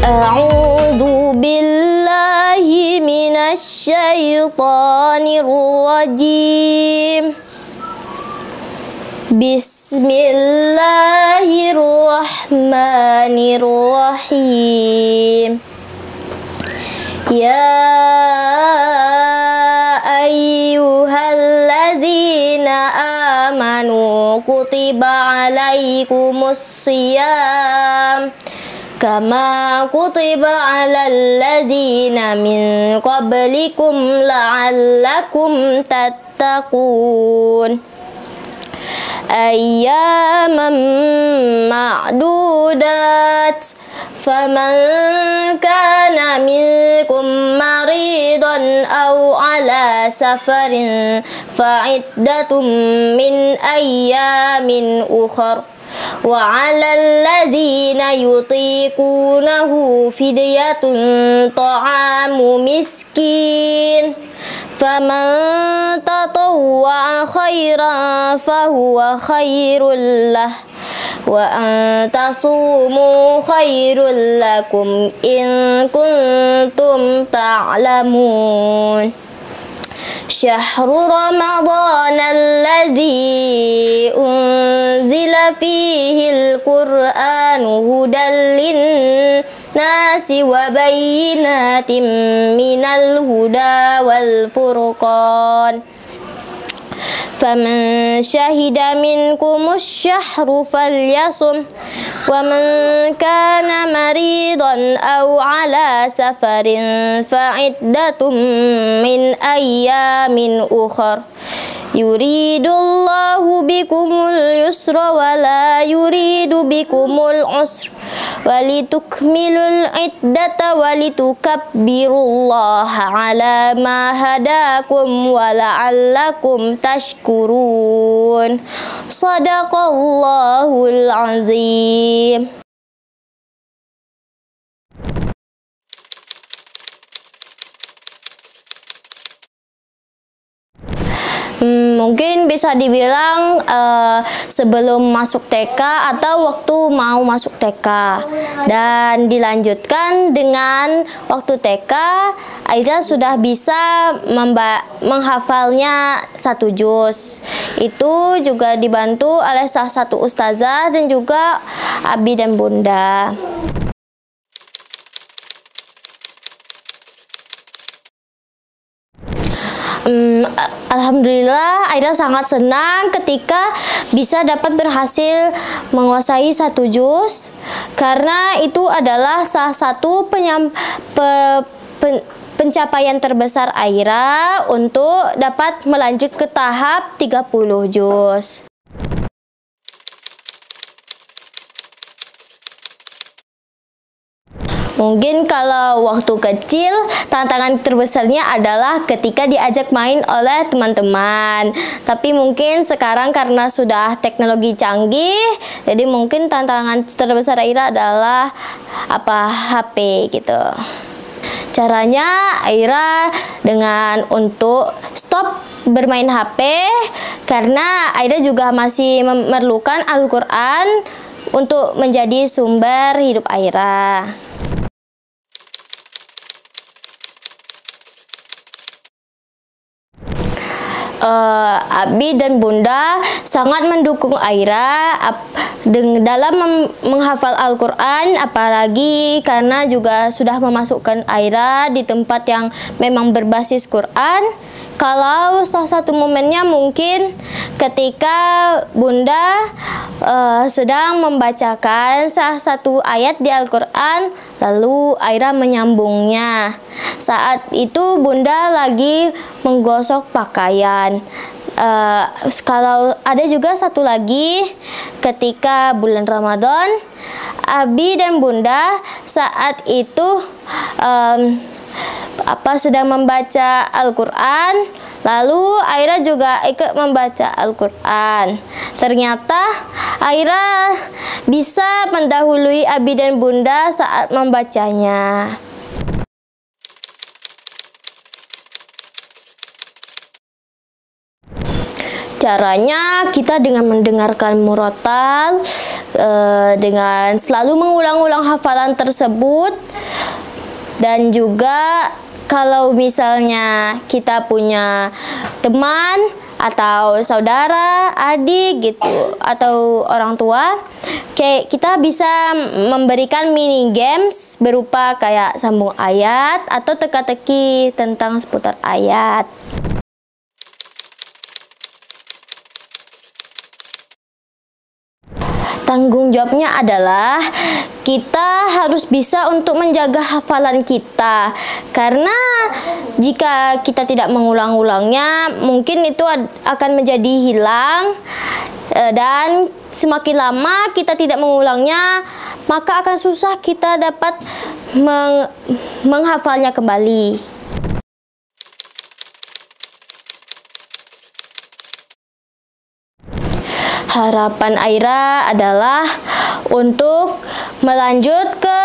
A'udzu billahi minasy syaithanir rajim. Bismillahirrahmanirrahim. Ya ayyuhalladzina amanu kutiba alaikumus shiyam kama kutiba alal ladzina min qablikum la'allakum tattaqun. Ayyaman ma'dudat faman kana minkum maridan aw ala safarin fa'iddatum min ayyamin ukhar wa 'alal ladzina yutiqunahu fidyatun ta'amu miskin faman tatawwa'a khairan fahuwa khairul lah wa antasumu khairul lakum in kuntum ta'lamun. Syahrul Ramadan alladzi unzila fihil Qur'anu hudan linnasi wa bayyinatin minal huda wal furqan. Faman syahida minkumus syahru falyasum wa man kana maridan aw ala safarin fa'iddatum min ayyamin ukhar. Yuridullahu bikumul yusra wa la yuridu bikumul usra walitukmilul iddata walitukabbirullaha ala ma hadakum wa la'allakum tashkurun. Shadaqallahul azim. Mungkin bisa dibilang sebelum masuk TK atau waktu mau masuk TK, dan dilanjutkan dengan waktu TK Aida sudah bisa menghafalnya 1 juz. Itu juga dibantu oleh salah satu ustazah dan juga abi dan bunda. Alhamdulillah, Aida sangat senang ketika bisa dapat berhasil menguasai 1 juz, karena itu adalah salah satu pencapaian terbesar Aira untuk dapat melanjut ke tahap 30 juz. Mungkin kalau waktu kecil tantangan terbesarnya adalah ketika diajak main oleh teman-teman. Tapi mungkin sekarang karena sudah teknologi canggih, jadi mungkin tantangan terbesar Aira adalah HP gitu. Caranya Aira dengan untuk stop bermain HP, karena Aira juga masih memerlukan Al-Quran untuk menjadi sumber hidup Aira. Abi dan bunda sangat mendukung Aira dalam menghafal Al-Quran, apalagi karena juga sudah memasukkan Aira di tempat yang memang berbasis Quran. Kalau salah satu momennya mungkin ketika bunda sedang membacakan salah satu ayat di Al-Quran, lalu Aira menyambungnya. Saat itu bunda lagi menggosok pakaian. Kalau ada juga satu lagi ketika bulan Ramadan, abi dan bunda saat itu sedang membaca Al-Quran, lalu Aira juga ikut membaca Al-Quran. Ternyata Aira bisa mendahului abi dan bunda saat membacanya. Caranya kita dengan mendengarkan murotal, dengan selalu mengulang-ulang hafalan tersebut. Dan juga kalau misalnya kita punya teman atau saudara, adik gitu, atau orang tua, kayak kita bisa memberikan mini games berupa kayak sambung ayat atau teka-teki tentang seputar ayat. Tanggung jawabnya adalah kita harus bisa untuk menjaga hafalan kita, karena jika kita tidak mengulang-ulangnya mungkin itu akan menjadi hilang, dan semakin lama kita tidak mengulangnya maka akan susah kita dapat menghafalnya kembali. Harapan Aira adalah untuk melanjut ke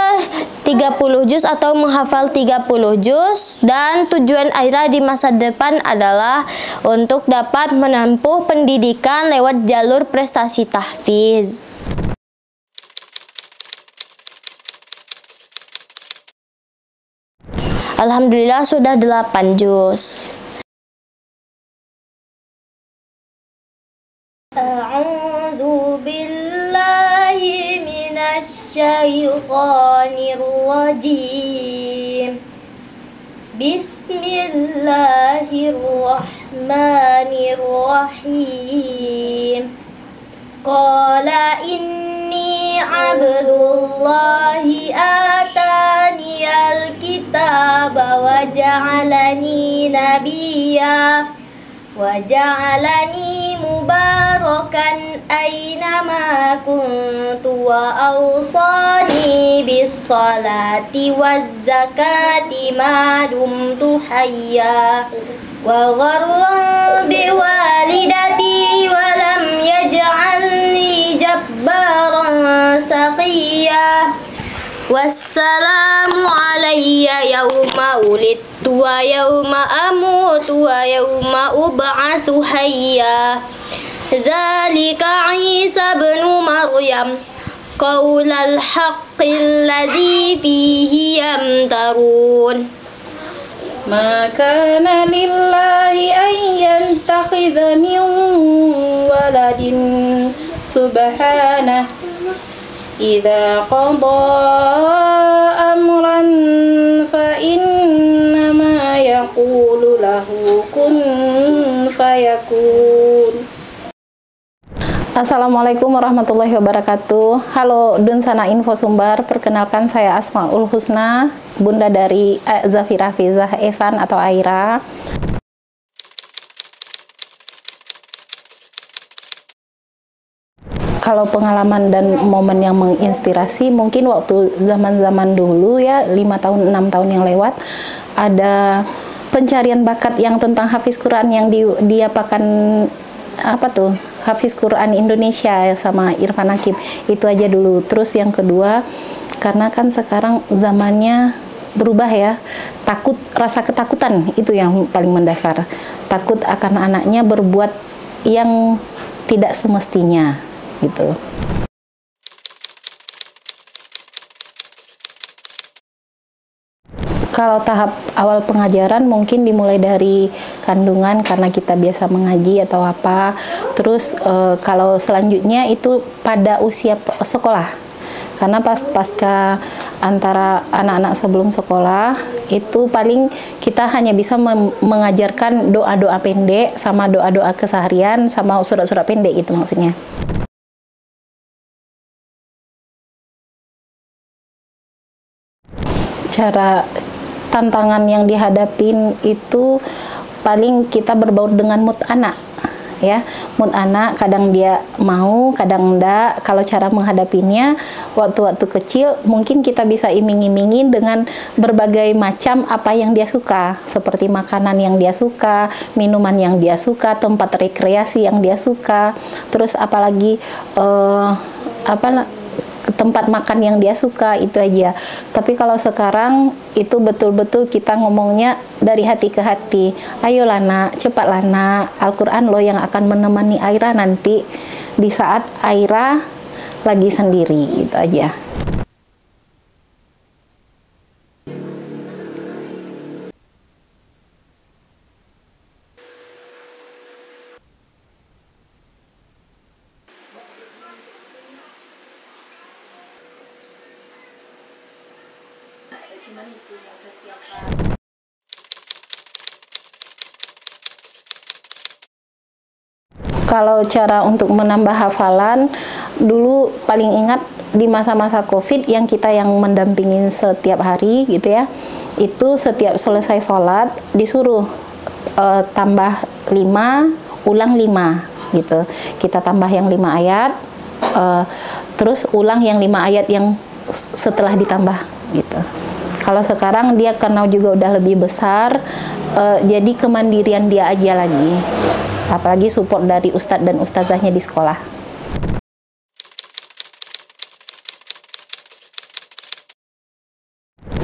30 juz atau menghafal 30 juz, dan tujuan Aira di masa depan adalah untuk dapat menempuh pendidikan lewat jalur prestasi tahfiz. Alhamdulillah sudah 8 juz. A'udzu billahi minasy syaithanir rajim. Bismillahirrahmanirrahim. Qala inni abdullahi ataniyal kitaba wa ja'alani nabiyya wa ja'alani mubarakan aynama kuntu wa awsani bis salati waz zakati ma dumtu hayya wa gharran bi walidati wa lam yaj'alni jabbaran saqiyya. Wassalamu alayya yawma ulidtu wa yawma amutu wa yawma ub'atsu hayya. Zalika Isa ibnu Maryam qaulal haqqil ladzi fihi yamtarun. Ma kana lillahi an yantakhidha min waladin subhanahu idza qada amran fa innama yaqulu lahu kun fayakun. Assalamualaikum warahmatullahi wabarakatuh. Halo Dunsana Info Sumbar, perkenalkan saya Asmaul Husna, bunda dari Zafira Fizah Ehsan atau Aira. Kalau pengalaman dan momen yang menginspirasi, mungkin waktu zaman-zaman dulu ya, 5 tahun, 6 tahun yang lewat, ada pencarian bakat yang tentang Hafiz Quran yang diapakan apa tuh, Hafiz Quran Indonesia ya, sama Irfan Hakim. Itu aja dulu. Terus yang kedua, karena kan sekarang zamannya berubah ya, rasa ketakutan itu yang paling mendasar. Takut akan anaknya berbuat yang tidak semestinya gitu. Kalau tahap awal pengajaran mungkin dimulai dari kandungan karena kita biasa mengaji atau apa. Terus kalau selanjutnya itu pada usia sekolah. Karena pasca antara anak-anak sebelum sekolah itu paling kita hanya bisa mengajarkan doa-doa pendek sama doa-doa keseharian sama surat-surat pendek gitu maksudnya. Tantangan yang dihadapin itu paling kita berbaur dengan mood anak ya. Mood anak kadang dia mau, kadang enggak. Kalau cara menghadapinya waktu-waktu kecil mungkin kita bisa iming-imingin dengan berbagai macam apa yang dia suka, seperti makanan yang dia suka, minuman yang dia suka, tempat rekreasi yang dia suka, terus apalagi tempat makan yang dia suka, itu aja. Tapi kalau sekarang itu betul-betul kita ngomongnya dari hati ke hati. Ayolah nak, cepatlah nak, Al-Quran loh yang akan menemani Aira nanti di saat Aira lagi sendiri, gitu aja. Kalau cara untuk menambah hafalan, dulu paling ingat di masa-masa COVID yang kita yang mendampingin setiap hari gitu ya, itu setiap selesai sholat disuruh tambah 5, ulang 5 gitu. Kita tambah yang 5 ayat, terus ulang yang 5 ayat yang setelah ditambah gitu. Kalau sekarang dia karena juga udah lebih besar, jadi kemandirian dia aja lagi. Apalagi support dari ustadz dan ustazahnya di sekolah.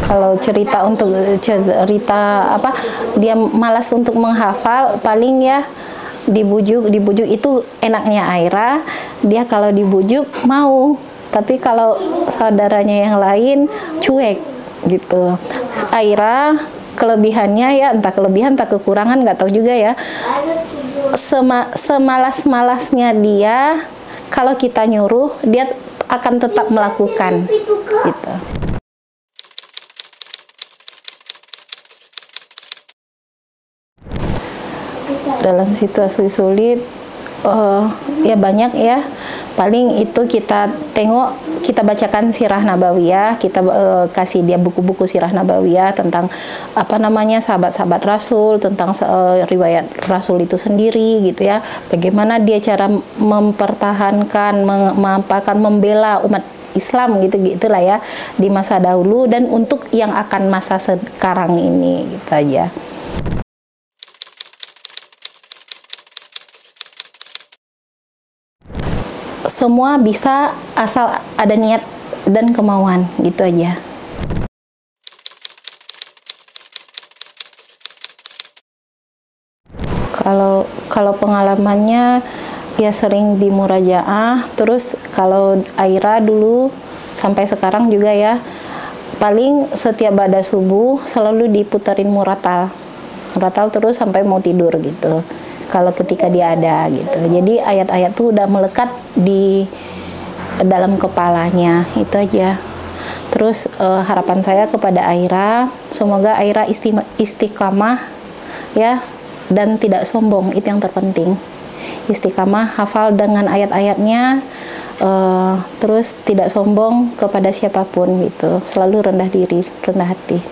Kalau cerita apa, dia malas untuk menghafal, paling ya dibujuk itu enaknya Aira, dia kalau dibujuk mau, tapi kalau saudaranya yang lain cuek gitu. Aira kelebihannya ya, entah kelebihan entah kekurangan nggak tahu juga ya, semalas-malasnya dia, kalau kita nyuruh dia akan tetap melakukan gitu. Dalam situasi sulit ya banyak ya, paling itu kita tengok, kita bacakan sirah nabawiyah, kita kasih dia buku-buku sirah nabawiyah tentang apa namanya sahabat-sahabat Rasul, tentang riwayat Rasul itu sendiri gitu ya, bagaimana dia cara mempertahankan, membela umat Islam gitu-gitulah ya di masa dahulu dan untuk yang akan masa sekarang ini, gitu aja. Semua bisa asal ada niat dan kemauan, gitu aja. Kalau pengalamannya ya sering di murajaah, terus kalau Aira dulu sampai sekarang juga ya, paling setiap ba'da subuh selalu diputarin muratal terus sampai mau tidur gitu. Kalau ketika dia ada gitu, jadi ayat-ayat tuh udah melekat di dalam kepalanya, itu aja. Terus harapan saya kepada Aira, semoga Aira istiqamah ya, dan tidak sombong, itu yang terpenting. Istiqamah, hafal dengan ayat-ayatnya, terus tidak sombong kepada siapapun gitu, selalu rendah diri, rendah hati.